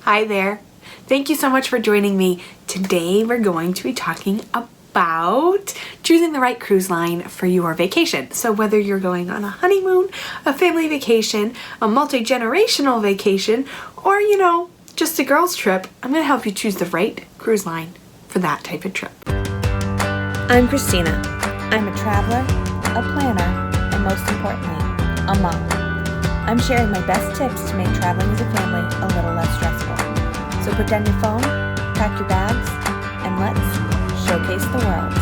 Hi there. Thank you so much for joining me. Today we're going to be talking about choosing the right cruise line for your vacation. So whether you're going on a honeymoon, a family vacation, a multi-generational vacation, or just a girls trip, I'm going to help you choose the right cruise line for that type of trip. I'm Christina. I'm a traveler, a planner, and most importantly, a mom. I'm sharing my best tips to make traveling as a family a little less stressful. So put down your phone, pack your bags, and let's showcase the world.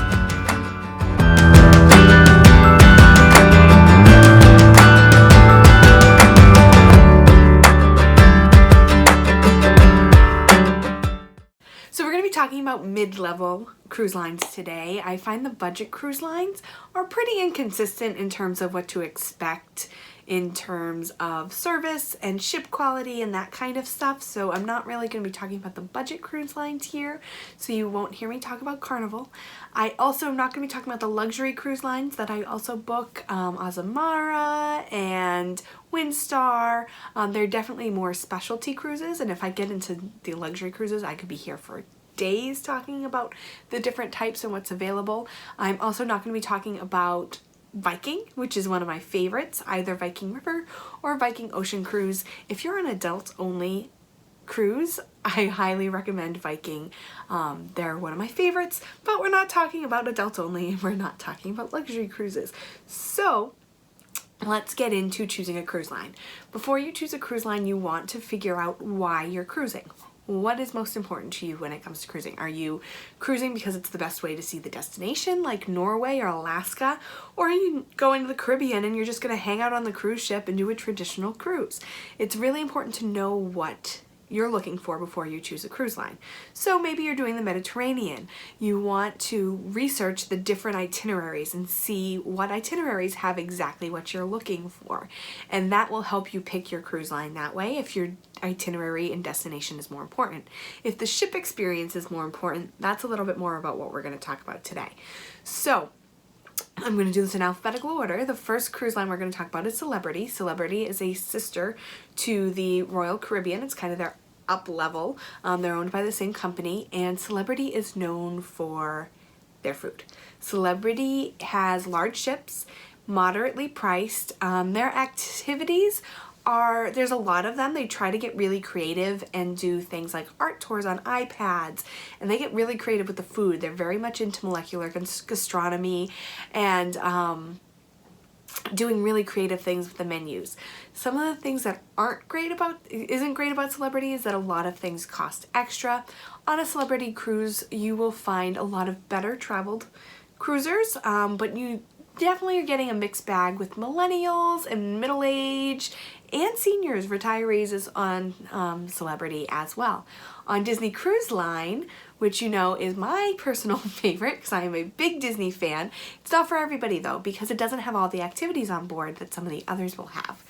So we're going to be talking about mid-level cruise lines today. I find the budget cruise lines are pretty inconsistent in terms of what to expect in terms of service and ship quality and that kind of stuff. So I'm not really going to be talking about the budget cruise lines here, so you won't hear me talk about Carnival. I also am not going to be talking about the luxury cruise lines that I also book, Azamara and Windstar. They're definitely more specialty cruises, and if I get into the luxury cruises, I could be here for days talking about the different types and what's available. I'm also not going to be talking about Viking, which is one of my favorites, either Viking River or Viking Ocean Cruise. If you're an adult only cruise, I highly recommend Viking. They're one of my favorites, but we're not talking about adults only. We're not talking about luxury cruises. So let's get into choosing a cruise line. Before you choose a cruise line, you want to figure out why you're cruising. What is most important to you when it comes to cruising? Are you cruising because it's the best way to see the destination, like Norway or Alaska? Or are you going to the Caribbean and you're just going to hang out on the cruise ship and do a traditional cruise? It's really important to know what you're looking for before you choose a cruise line. So maybe you're doing the Mediterranean. You want to research the different itineraries and see what itineraries have exactly what you're looking for. And that will help you pick your cruise line that way if your itinerary and destination is more important. If the ship experience is more important, that's a little bit more about what we're going to talk about today. So I'm going to do this in alphabetical order. The first cruise line we're going to talk about is Celebrity. Celebrity is a sister to the Royal Caribbean. It's kind of their up level. They're owned by the same company, and Celebrity is known for their food. Celebrity has large ships, moderately priced. Their activities there's a lot of them. They try to get really creative and do things like art tours on iPads, and they get really creative with the food. They're very much into molecular gastronomy and doing really creative things with the menus. Some of the things that isn't great about Celebrity is that a lot of things cost extra. On a Celebrity cruise, you will find a lot of better traveled cruisers, but you definitely are getting a mixed bag with millennials and middle-aged and seniors. Retirees is on Celebrity as well. On Disney Cruise Line, which is my personal favorite because I am a big Disney fan. It's not for everybody though, because it doesn't have all the activities on board that some of the others will have.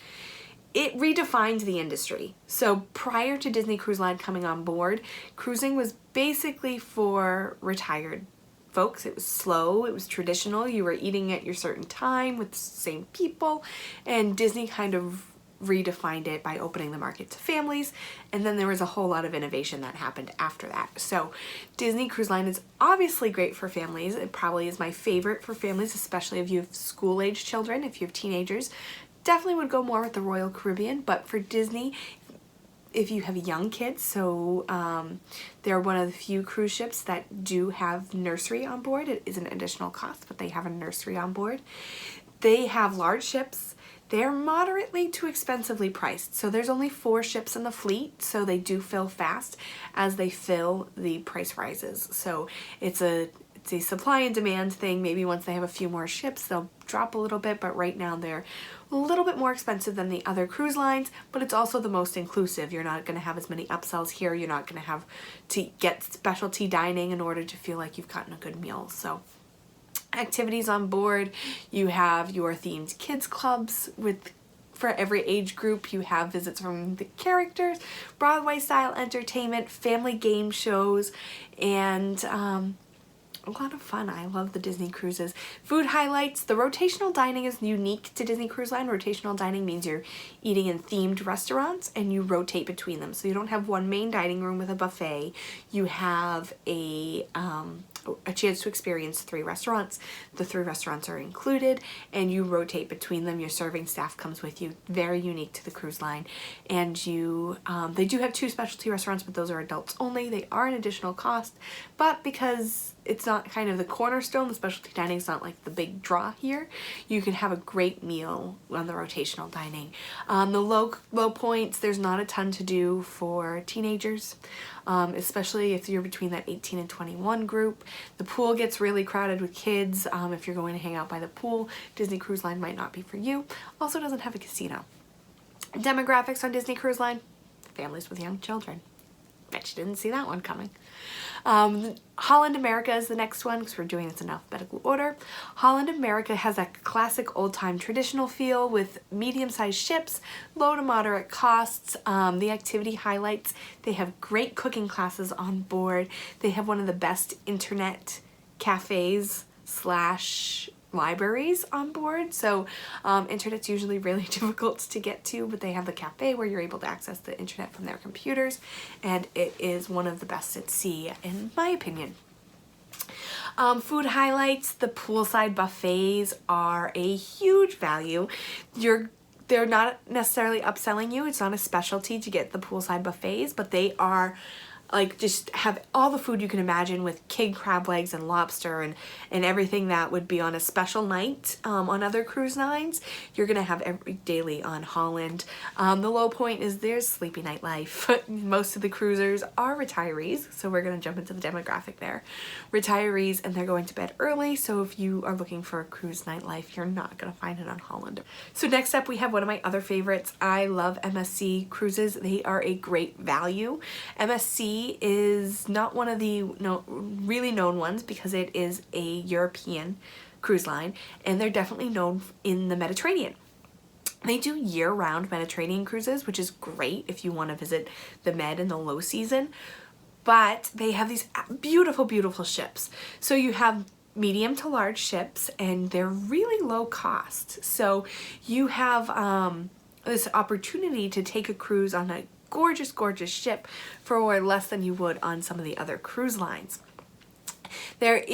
It redefined the industry. So prior to Disney Cruise Line coming on board, cruising was basically for retired folks. It was slow, it was traditional, you were eating at your certain time with the same people, and Disney kind of redefined it by opening the market to families, and then there was a whole lot of innovation that happened after that. So Disney Cruise Line is obviously great for families. It probably is my favorite for families, especially if you have school-age children. If you have teenagers, definitely would go more with the Royal Caribbean, but for Disney, if you have young kids, so they're one of the few cruise ships that do have nursery on board. It is an additional cost, but they have a nursery on board. They have large ships. They're moderately to expensively priced. So there's only 4 ships in the fleet, so they do fill fast. As they fill, the price rises. So it's a supply and demand thing. Maybe once they have a few more ships, they'll drop a little bit, but right now they're a little bit more expensive than the other cruise lines, but it's also the most inclusive. You're not going to have as many upsells here. You're not going to have to get specialty dining in order to feel like you've gotten a good meal. So activities on board, you have your themed kids clubs for every age group. You have visits from the characters, Broadway style entertainment, family game shows, and a lot of fun. I love the Disney cruises. Food highlights. The rotational dining is unique to Disney Cruise Line. Rotational dining means you're eating in themed restaurants and you rotate between them. So you don't have one main dining room with a buffet. You have a chance to experience 3 restaurants. The 3 restaurants are included and you rotate between them. Your serving staff comes with you. Very unique to the cruise line. And you, they do have 2 specialty restaurants, but those are adults only. They are an additional cost, but because it's not kind of the cornerstone, the specialty dining is not like the big draw here, you can have a great meal on the rotational dining. The low points, there's not a ton to do for teenagers, especially if you're between that 18 and 21 group. The pool gets really crowded with kids. If you're going to hang out by the pool, Disney Cruise Line might not be for you. Also doesn't have a casino. Demographics on Disney Cruise Line, families with young children. Bet you didn't see that one coming. Holland America is the next one because we're doing this in alphabetical order. Holland America has a classic old-time traditional feel with medium-sized ships, low to moderate costs. The activity highlights, they have great cooking classes on board. They have one of the best internet cafes / libraries on board, so internet's usually really difficult to get to, but they have the cafe where you're able to access the internet from their computers, and it is one of the best at sea in my opinion. Food highlights, the poolside buffets are a huge value. They're not necessarily upselling you. It's not a specialty to get the poolside buffets, but they are like just have all the food you can imagine with king crab legs and lobster and everything that would be on a special night on other cruise lines. You're gonna have every daily on Holland. The low point is there's sleepy nightlife. Most of the cruisers are retirees, so we're gonna jump into the demographic there. Retirees, and they're going to bed early, so if you are looking for a cruise nightlife, you're not gonna find it on Holland. So next up we have one of my other favorites. I love MSC cruises. They are a great value. MSC is not one of the really known ones because it is a European cruise line, and they're definitely known in the Mediterranean. They do year-round Mediterranean cruises, which is great if you want to visit the Med in the low season, but they have these beautiful, beautiful ships. So you have medium to large ships, and they're really low cost. So you have this opportunity to take a cruise on a gorgeous, gorgeous ship for less than you would on some of the other cruise lines. There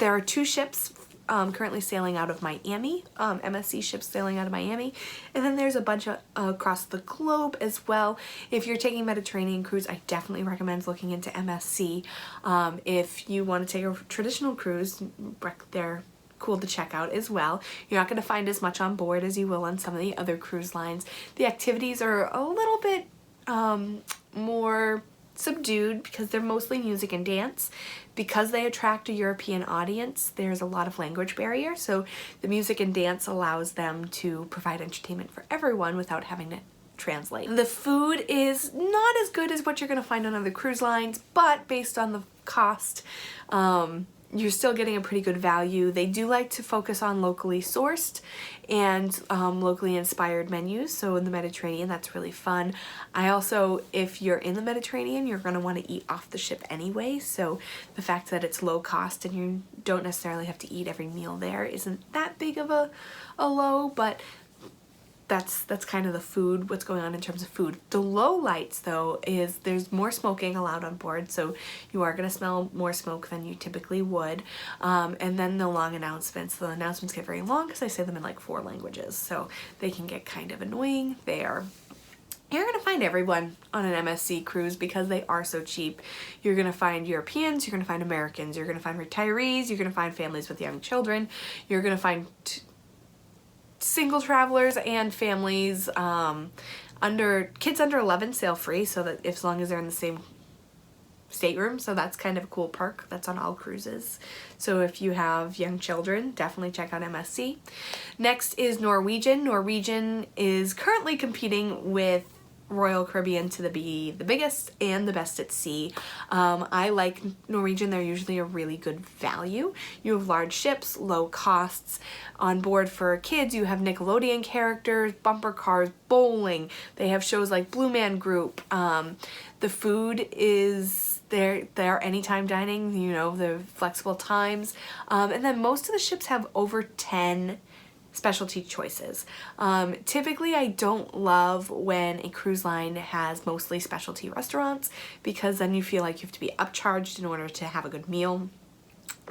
are 2 ships currently sailing out of Miami, MSC ships sailing out of Miami, and then there's a bunch of across the globe as well. If you're taking Mediterranean cruise, I definitely recommend looking into MSC. If you want to take a traditional cruise, they're cool to check out as well. You're not going to find as much on board as you will on some of the other cruise lines. The activities are a little bit more subdued because they're mostly music and dance. Because they attract a European audience, there's a lot of language barrier, so the music and dance allows them to provide entertainment for everyone without having to translate. The food is not as good as what you're going to find on other cruise lines, but based on the cost, you're still getting a pretty good value. They do like to focus on locally sourced and locally inspired menus. So in the Mediterranean, that's really fun. If you're in the Mediterranean, you're going to want to eat off the ship anyway. So the fact that it's low cost and you don't necessarily have to eat every meal there isn't that big of a low, but that's kind of the food, what's going on in terms of food. The low lights though is there's more smoking allowed on board, so you are going to smell more smoke than you typically would. And then the long announcements. The announcements get very long because I say them in like 4 languages, so they can get kind of annoying there. You're going to find everyone on an MSC cruise because they are so cheap. You're going to find Europeans, you're going to find Americans, you're going to find retirees, you're going to find families with young children, you're going to find single travelers and families. Kids under 11 sail free, so that as long as they're in the same stateroom, so that's kind of a cool perk. That's on all cruises. So if you have young children, definitely check out MSC. Next is Norwegian. Norwegian is currently competing with Royal Caribbean to be the biggest and the best at sea. I like Norwegian. They're usually a really good value. You have large ships, low costs. On board for kids, you have Nickelodeon characters, bumper cars, bowling. They have shows like Blue Man Group. The food is they're anytime dining, you know, the flexible times. And then most of the ships have over 10 specialty choices. Typically, I don't love when a cruise line has mostly specialty restaurants, because then you feel like you have to be upcharged in order to have a good meal.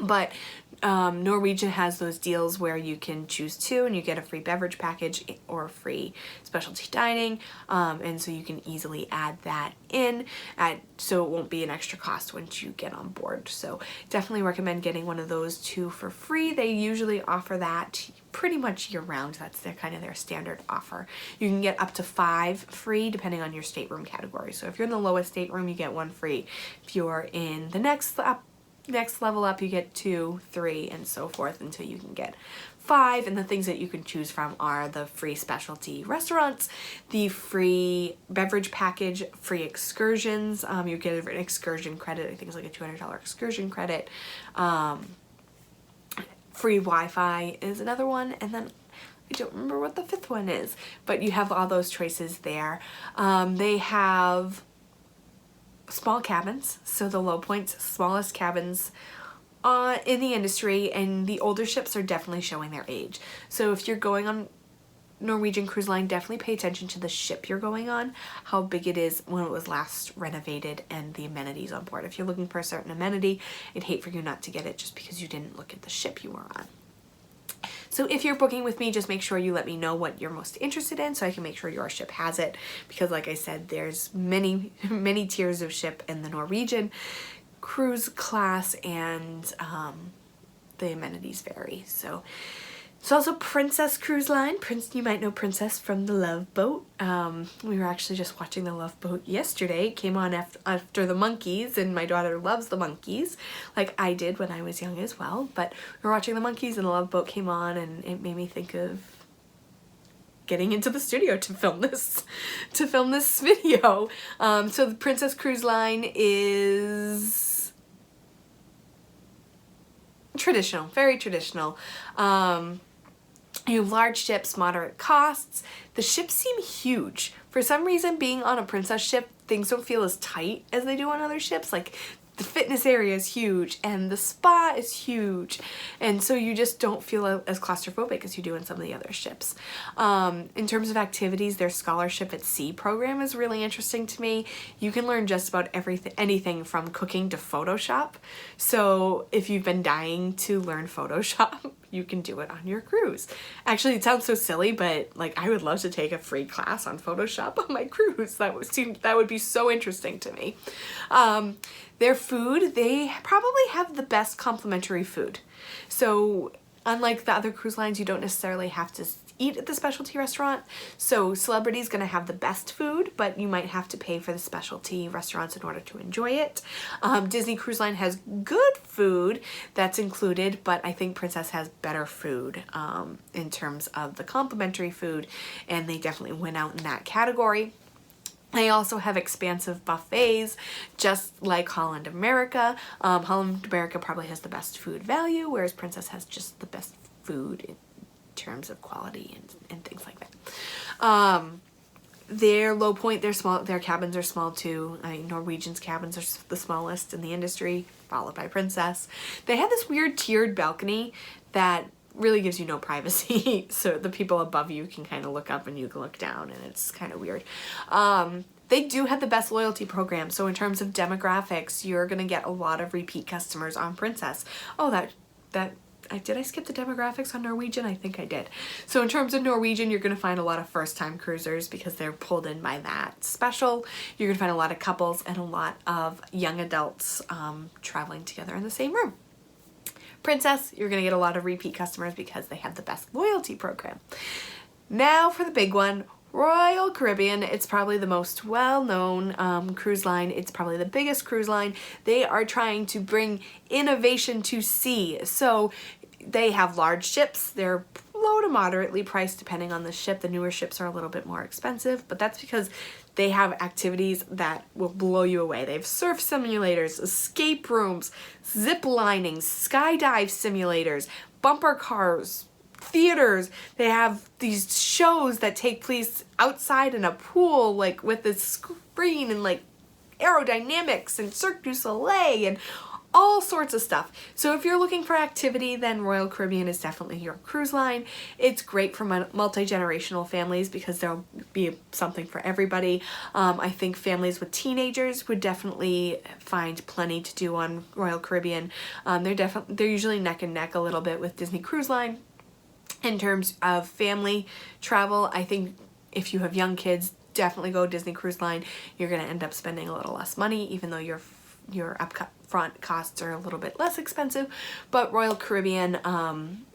But Norwegian has those deals where you can choose two and you get a free beverage package or free specialty dining, and so you can easily add that in, so it won't be an extra cost once you get on board. So definitely recommend getting one of those two for free. They usually offer that pretty much year round. That's their standard offer. You can get up to 5 free depending on your stateroom category. So if you're in the lowest stateroom, you get 1 free. If you're in the next level up, you get 2, 3, and so forth until you can get 5. And the things that you can choose from are the free specialty restaurants, the free beverage package, free excursions. You get an excursion credit. I think it's like a $200 excursion credit. Free Wi-Fi is another one, and then I don't remember what the 5th one is, but you have all those choices there. They have small cabins, so the low points, smallest cabins in the industry, and the older ships are definitely showing their age. So if you're going on Norwegian Cruise Line, definitely pay attention to the ship you're going on, how big it is, when it was last renovated, and the amenities on board. If you're looking for a certain amenity, I'd hate for you not to get it just because you didn't look at the ship you were on. So if you're booking with me, just make sure you let me know what you're most interested in so I can make sure your ship has it, because like I said, there's many tiers of ship in the Norwegian cruise class, and the amenities vary. So it's also Princess Cruise Line. You might know Princess from The Love Boat. We were actually just watching The Love Boat yesterday. It came on after The Monkeys, and my daughter loves The Monkeys, like I did when I was young as well. But we were watching The Monkeys, and The Love Boat came on, and it made me think of getting into the studio to film this video. So the Princess Cruise Line is traditional, very traditional. You have large ships, moderate costs. The ships seem huge. For some reason, being on a princess ship, things don't feel as tight as they do on other ships. Like, the fitness area is huge, and the spa is huge, and so you just don't feel as claustrophobic as you do in some of the other ships. In terms of activities, their Scholarship at Sea program is really interesting to me. You can learn just about anything from cooking to Photoshop. So if you've been dying to learn Photoshop, you can do it on your cruise. Actually, it sounds so silly, but like, I would love to take a free class on Photoshop on my cruise. That would be so interesting to me. Their food, they probably have the best complimentary food. So unlike the other cruise lines, you don't necessarily have to eat at the specialty restaurant. So Celebrity's gonna have the best food, but you might have to pay for the specialty restaurants in order to enjoy it. Disney Cruise Line has good food that's included, but I think Princess has better food in terms of the complimentary food, and they definitely went out in that category. They also have expansive buffets, just like Holland America. Holland America probably has the best food value, whereas Princess has just the best food in terms of quality and things like that. Their low point, their cabins are small too. Norwegian's cabins are the smallest in the industry, followed by Princess. They have this weird tiered balcony that really gives you no privacy, so the people above you can kind of look up and you can look down, and it's kind of weird. They do have the best loyalty program, so in terms of demographics, you're gonna get a lot of repeat customers on Princess. Oh, did I skip the demographics on Norwegian? I think I did. So in terms of Norwegian, you're gonna find a lot of first-time cruisers because they're pulled in by that special. You're gonna find a lot of couples and a lot of young adults traveling together in the same room. Princess, you're going to get a lot of repeat customers because they have the best loyalty program. Now for the big one, Royal Caribbean. It's probably the most well-known cruise line. It's probably the biggest cruise line. They are trying to bring innovation to sea. So they have large ships. They're low to moderately priced depending on the ship. The newer ships are a little bit more expensive, but that's because They have activities that will blow you away. They have surf simulators, escape rooms, zip lining, skydive simulators, bumper cars, theaters. They have these shows that take place outside in a pool, like with a screen and like aerodynamics and Cirque du Soleil and all sorts of stuff. So if you're looking for activity, then Royal Caribbean is definitely your cruise line. It's great for multi-generational families because there'll be something for everybody. I think families with teenagers would definitely find plenty to do on Royal Caribbean. They're usually neck and neck a little bit with Disney Cruise Line. In terms of family travel, I think if you have young kids, definitely go Disney Cruise Line. You're going to end up spending a little less money, even though your upfront costs are a little bit less expensive. But Royal Caribbean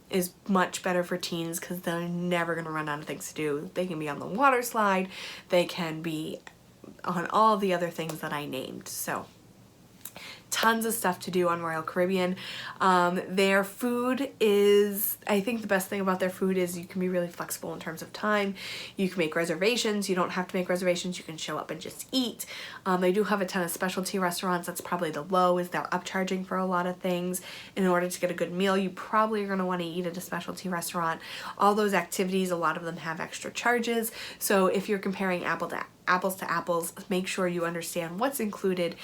is much better for teens because they're never going to run out of things to do. They can be on the water slide. They can be on all the other things that I named. So tons of stuff to do on Royal Caribbean. Their food is, I think the best thing about their food is you can be really flexible in terms of time. You can make reservations. You don't have to make reservations. You can show up and just eat. They do have a ton of specialty restaurants. That's probably the low, is they're upcharging for a lot of things. In order to get a good meal, you probably are going to want to eat at a specialty restaurant. All those activities, a lot of them have extra charges. So if you're comparing apples to apples, make sure you understand what's included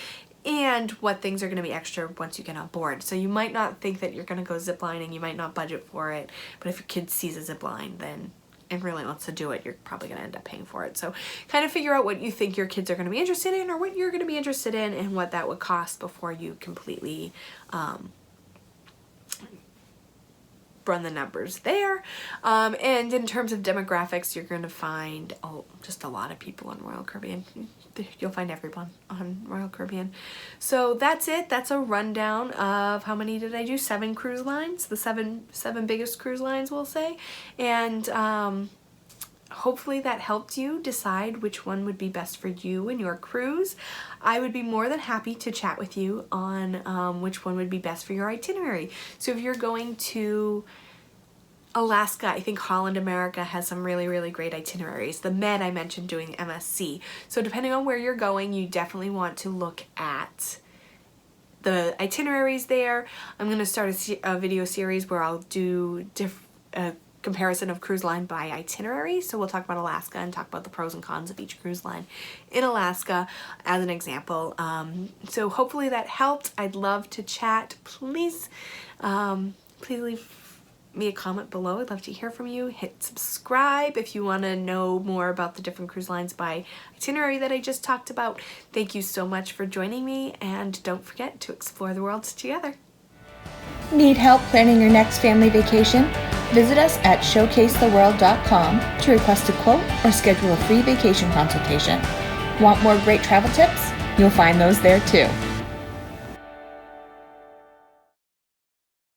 and what things are going to be extra once you get on board. So you might not think that you're going to go ziplining, you might not budget for it, but if your kid sees a zip line then and really wants to do it, you're probably going to end up paying for it. So kind of figure out what you think your kids are going to be interested in or what you're going to be interested in and what that would cost before you completely run the numbers there. And in terms of demographics, you're going to find just a lot of people on Royal Caribbean. You'll find everyone on Royal Caribbean. So that's it. That's a rundown of how many did I do? 7 cruise lines, the seven biggest cruise lines, we'll say. And hopefully that helped you decide which one would be best for you and your cruise. I would be more than happy to chat with you on which one would be best for your itinerary. So if you're going to Alaska, I think Holland America has some really, really great itineraries. The Med, I mentioned doing MSC. So depending on where you're going, you definitely want to look at the itineraries there. I'm going to start a video series where I'll do a comparison of cruise line by itinerary. So we'll talk about Alaska and talk about the pros and cons of each cruise line in Alaska as an example. So hopefully that helped. I'd love to chat. Please leave me a comment below. I'd love to hear from you. Hit subscribe if you want to know more about the different cruise lines by itinerary that I just talked about. Thank you so much for joining me, and don't forget to explore the world together. Need help planning your next family vacation? Visit us at showcasetheworld.com to request a quote or schedule a free vacation consultation. Want more great travel tips? You'll find those there too.